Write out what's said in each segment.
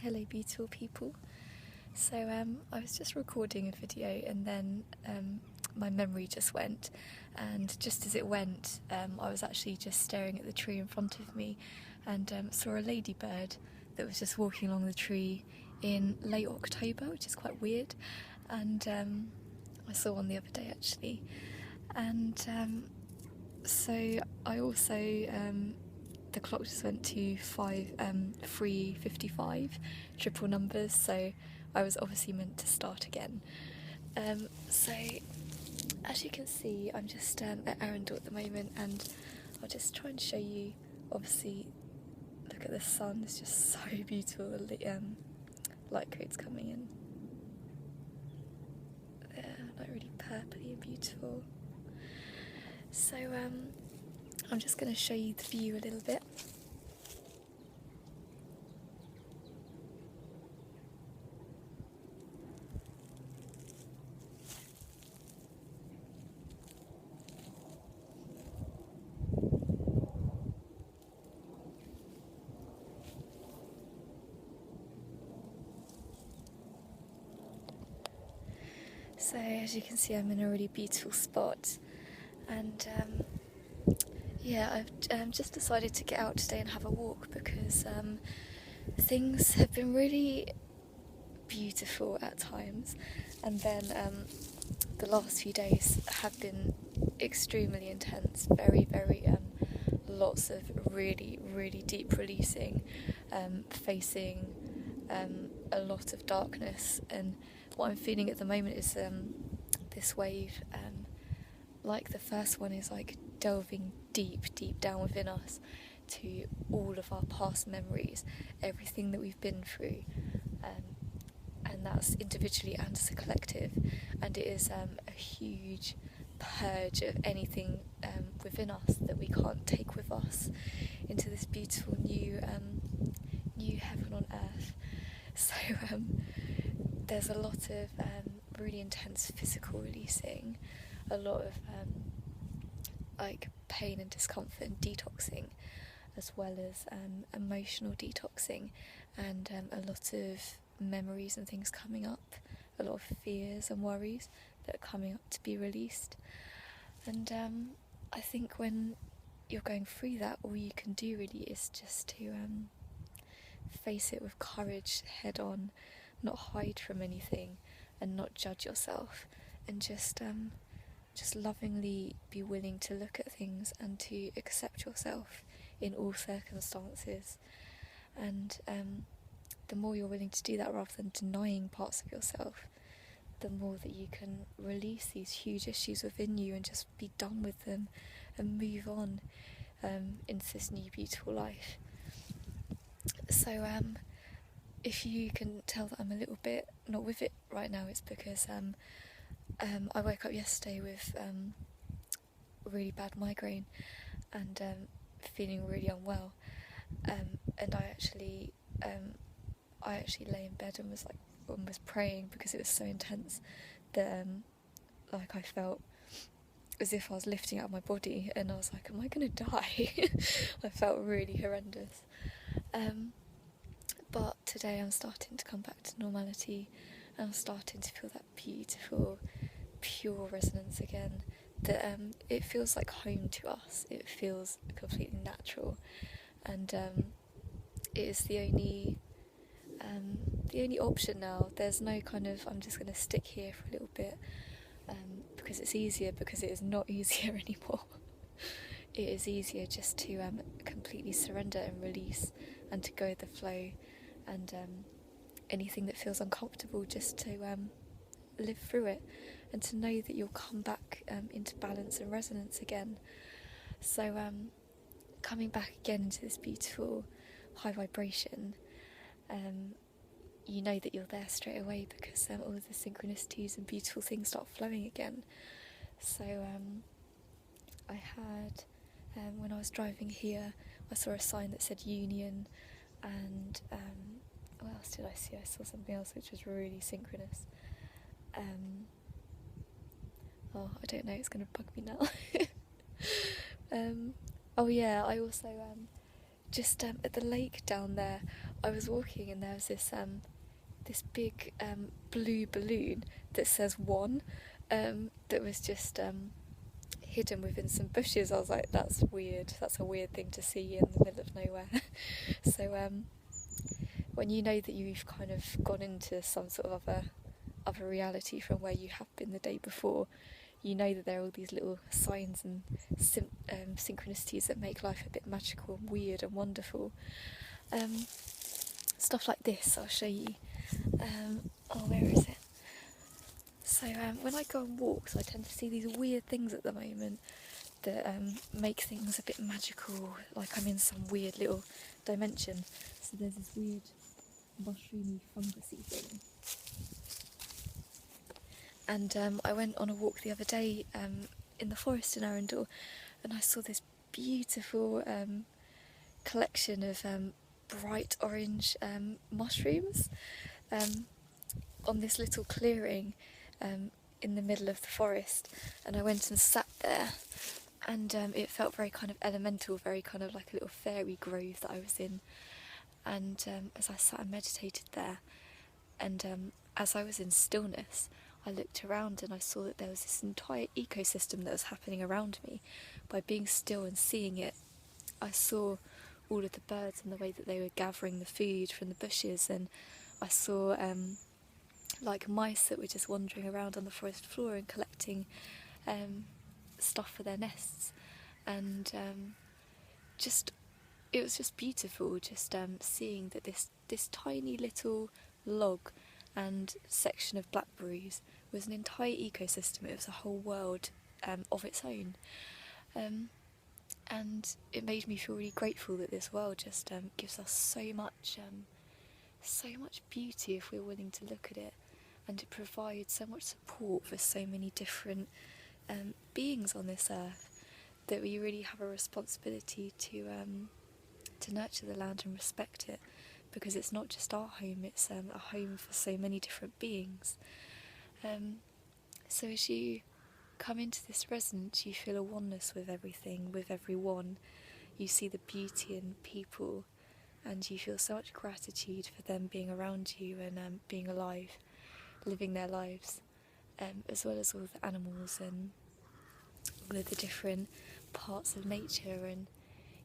Hello beautiful people. So I was just recording a video and then my memory just went, and just as it went I was actually just staring at the tree in front of me and saw a ladybird that was just walking along the tree in late October, which is quite weird, and I saw one the other day actually, and so I also the clock just went to 3:55, triple numbers, so I was obviously meant to start again. So as you can see, I'm just at Arundel at the moment, and I'll just try and show you. Obviously, look at the sun, it's just so beautiful. The light coat's coming in there, like really purpley and beautiful. So I'm just going to show you the view a little bit. So as you can see, I'm in a really beautiful spot, and yeah, I've just decided to get out today and have a walk because things have been really beautiful at times, and then the last few days have been extremely intense, very lots of really deep releasing, facing a lot of darkness. And what I'm feeling at the moment is this wave, like the first one, is like delving deep down within us to all of our past memories, everything that we've been through, and that's individually and as a collective, and it is a huge purge of anything within us that we can't take with us into this beautiful new heaven on earth. So there's a lot of really intense physical releasing, a lot of like pain and discomfort and detoxing, as well as emotional detoxing, and a lot of memories and things coming up, a lot of fears and worries that are coming up to be released. And I think when you're going through that, all you can do really is just to face it with courage, head on, not hide from anything and not judge yourself, and just lovingly be willing to look at things and to accept yourself in all circumstances. And the more you're willing to do that rather than denying parts of yourself, the more that you can release these huge issues within you and just be done with them and move on into this new beautiful life. So if you can tell that I'm a little bit not with it right now, it's because I woke up yesterday with a really bad migraine and feeling really unwell, and I actually lay in bed and was almost praying because it was so intense that like I felt as if I was lifting out of my body, and I was like, am I gonna die? I felt really horrendous. But today I'm starting to come back to normality, and I'm starting to feel that beautiful, pure resonance again, that it feels like home to us. It feels completely natural, and it is the only option now. There's no kind of I'm just going to stick here for a little bit because it's easier, because it is not easier anymore. It is easier just to completely surrender and release, and to go with the flow, and anything that feels uncomfortable, just to live through it, and to know that you'll come back into balance and resonance again. So coming back again into this beautiful high vibration, you know that you're there straight away, because all of the synchronicities and beautiful things start flowing again. So I had, when I was driving here, I saw a sign that said union, and what else did I see? I saw something else which was really synchronous. Oh, I don't know, it's going to bug me now. Oh yeah, I also just at the lake down there, I was walking and there was this big blue balloon that says one, that was just hidden within some bushes. I was like, that's weird. That's a weird thing to see in the middle of nowhere. So when you know that you've kind of gone into some sort of other reality from where you have been the day before, you know that there are all these little signs and synchronicities that make life a bit magical and weird and wonderful. Stuff like this, I'll show you. Where is it? So when I go on walks, I tend to see these weird things at the moment that make things a bit magical, like I'm in some weird little dimension. So there's this weird mushroomy fungusy thing. And I went on a walk the other day in the forest in Arundel, and I saw this beautiful collection of bright orange mushrooms on this little clearing in the middle of the forest. And I went and sat there, and it felt very kind of elemental, very kind of like a little fairy grove that I was in. And as I sat and meditated there, and as I was in stillness, I looked around and I saw that there was this entire ecosystem that was happening around me. By being still and seeing it, I saw all of the birds and the way that they were gathering the food from the bushes, and I saw like mice that were just wandering around on the forest floor and collecting stuff for their nests. And it was just beautiful, just seeing that this tiny little log and section of blackberries was an entire ecosystem. It was a whole world of its own. And it made me feel really grateful that this world just gives us so much beauty if we're willing to look at it, and it provides so much support for so many different beings on this earth, that we really have a responsibility to nurture the land and respect it, because it's not just our home, it's a home for so many different beings. So as you come into this resonance, you feel a oneness with everything, with everyone. You see the beauty in people, and you feel so much gratitude for them being around you and being alive, living their lives, as well as all the animals and all of the different parts of nature. And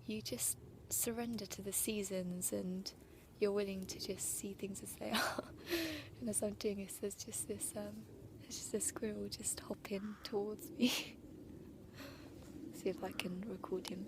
you just surrender to the seasons, and you're willing to just see things as they are. And as I'm doing this, there's just this squirrel just hopping towards me. See if I can record him.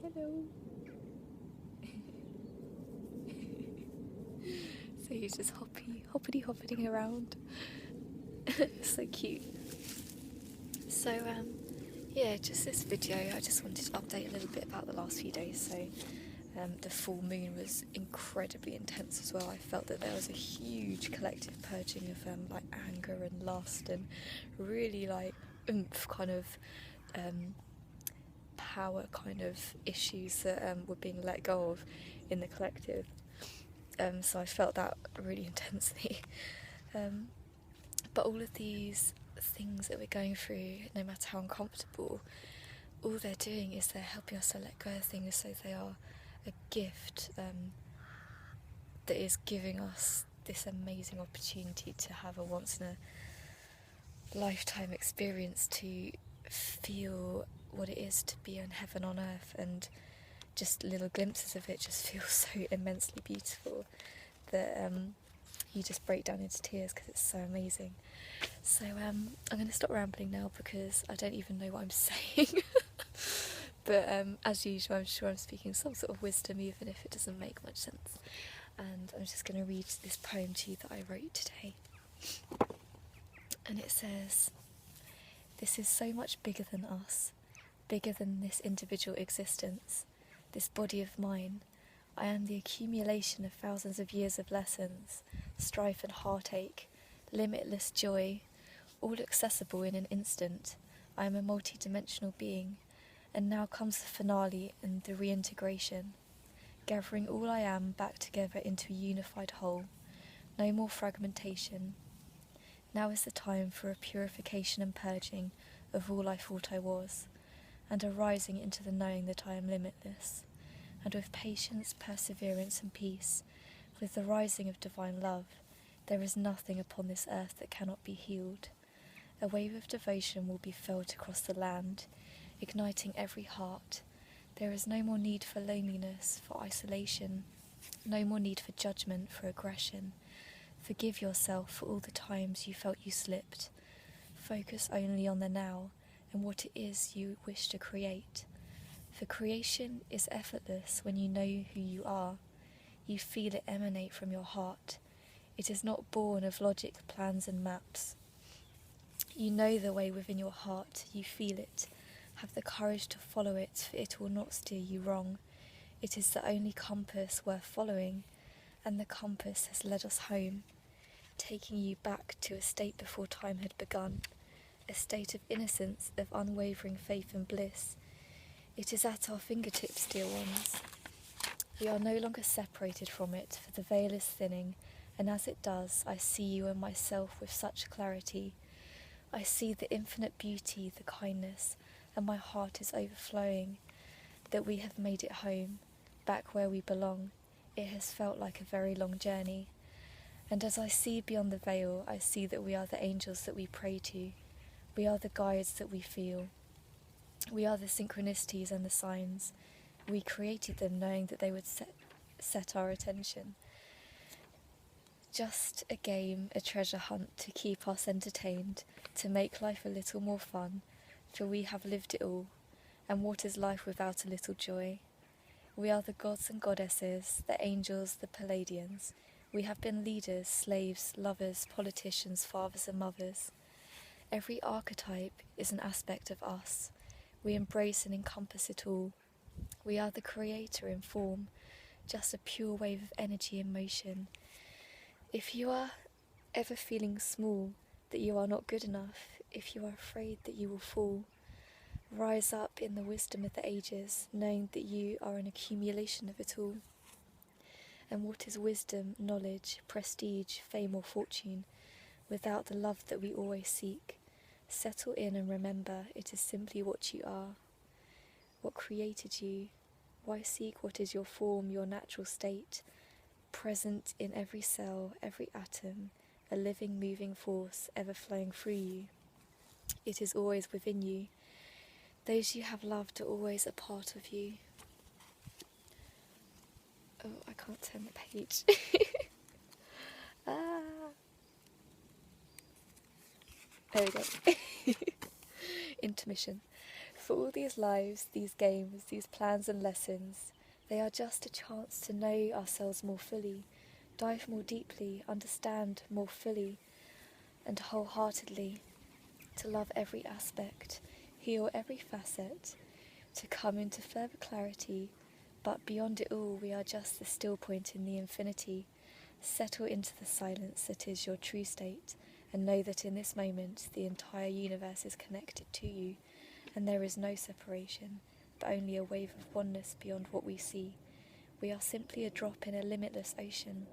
Hello. So he's just hoppity around. So cute. So yeah, just this video, I just wanted to update a little bit about the last few days. So the full moon was incredibly intense as well. I felt that there was a huge collective purging of like anger and lust and really like oomph kind of power kind of issues that were being let go of in the collective. So I felt that really intensely. But all of these things that we're going through, no matter how uncomfortable, all they're doing is they're helping us to let go of things, so they are a gift that is giving us this amazing opportunity to have a once in a lifetime experience, to feel what it is to be in heaven on earth. And just little glimpses of it just feel so immensely beautiful that you just break down into tears because it's so amazing. So I'm going to stop rambling now because I don't even know what I'm saying. But as usual, I'm sure I'm speaking some sort of wisdom, even if it doesn't make much sense. And I'm just going to read this poem to you that I wrote today. And it says, "This is so much bigger than us, bigger than this individual existence, this body of mine. I am the accumulation of thousands of years of lessons, strife and heartache, limitless joy, all accessible in an instant. I am a multi-dimensional being, and now comes the finale and the reintegration, gathering all I am back together into a unified whole. No more fragmentation. Now is the time for a purification and purging of all I thought I was, and a rising into the knowing that I am limitless, and with patience, perseverance and peace, with the rising of divine love, there is nothing upon this earth that cannot be healed. A wave of devotion will be felt across the land, igniting every heart. There is no more need for loneliness, for isolation, no more need for judgment, for aggression. Forgive yourself for all the times you felt you slipped. Focus only on the now and what it is you wish to create. For creation is effortless when you know who you are. You feel it emanate from your heart. It is not born of logic, plans and maps. You know the way within your heart, you feel it. Have the courage to follow it, for it will not steer you wrong. It is the only compass worth following, and the compass has led us home, taking you back to a state before time had begun, a state of innocence, of unwavering faith and bliss. It is at our fingertips, dear ones. We are no longer separated from it, for the veil is thinning, and as it does, I see you and myself with such clarity. I see the infinite beauty, the kindness, and my heart is overflowing, that we have made it home, back where we belong. It has felt like a very long journey. And as I see beyond the veil, I see that we are the angels that we pray to. We are the guides that we feel. We are the synchronicities and the signs. We created them knowing that they would set our attention. Just a game, a treasure hunt to keep us entertained, to make life a little more fun, for we have lived it all, and what is life without a little joy? We are the gods and goddesses, the angels, the Palladians. We have been leaders, slaves, lovers, politicians, fathers and mothers. Every archetype is an aspect of us. We embrace and encompass it all. We are the creator in form, just a pure wave of energy in motion. If you are ever feeling small, that you are not good enough, if you are afraid that you will fall, rise up in the wisdom of the ages, knowing that you are an accumulation of it all. And what is wisdom, knowledge, prestige, fame or fortune, without the love that we always seek? Settle in and remember, it is simply what you are. What created you? Why seek what is your form, your natural state? Present in every cell, every atom, a living, moving force ever flowing through you. It is always within you. Those you have loved are always a part of you. Oh, I can't turn the page. There we go. Intermission. For all these lives, these games, these plans and lessons, they are just a chance to know ourselves more fully, dive more deeply, understand more fully and wholeheartedly, to love every aspect, heal every facet, to come into further clarity, but beyond it all we are just the still point in the infinity. Settle into the silence that is your true state, and know that in this moment the entire universe is connected to you, and there is no separation, but only a wave of oneness beyond what we see. We are simply a drop in a limitless ocean.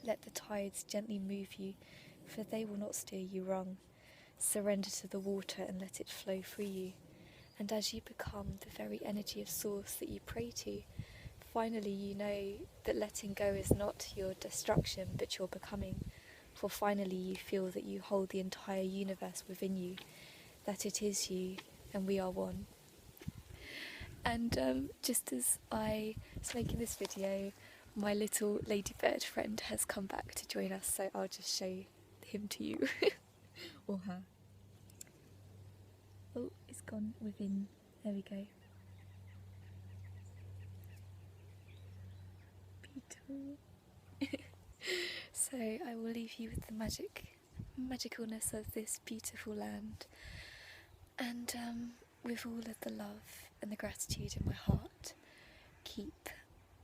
Let the tides gently move you, for they will not steer you wrong. Surrender to the water and let it flow through you. And as you become the very energy of source that you pray to, finally you know that letting go is not your destruction but your becoming. For finally you feel that you hold the entire universe within you, that it is you and we are one. And just as I was making this video, my little ladybird friend has come back to join us, so I'll just show him to you. Or her. Oh, it's gone within. There we go. Beautiful. So I will leave you with the magicalness of this beautiful land, and with all of the love and the gratitude in my heart. Keep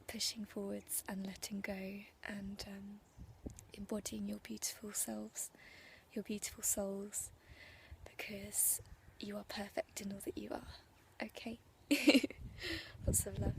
pushing forwards and letting go, and embodying your beautiful selves, your beautiful souls, because you are perfect in all that you are. Okay? Lots of love.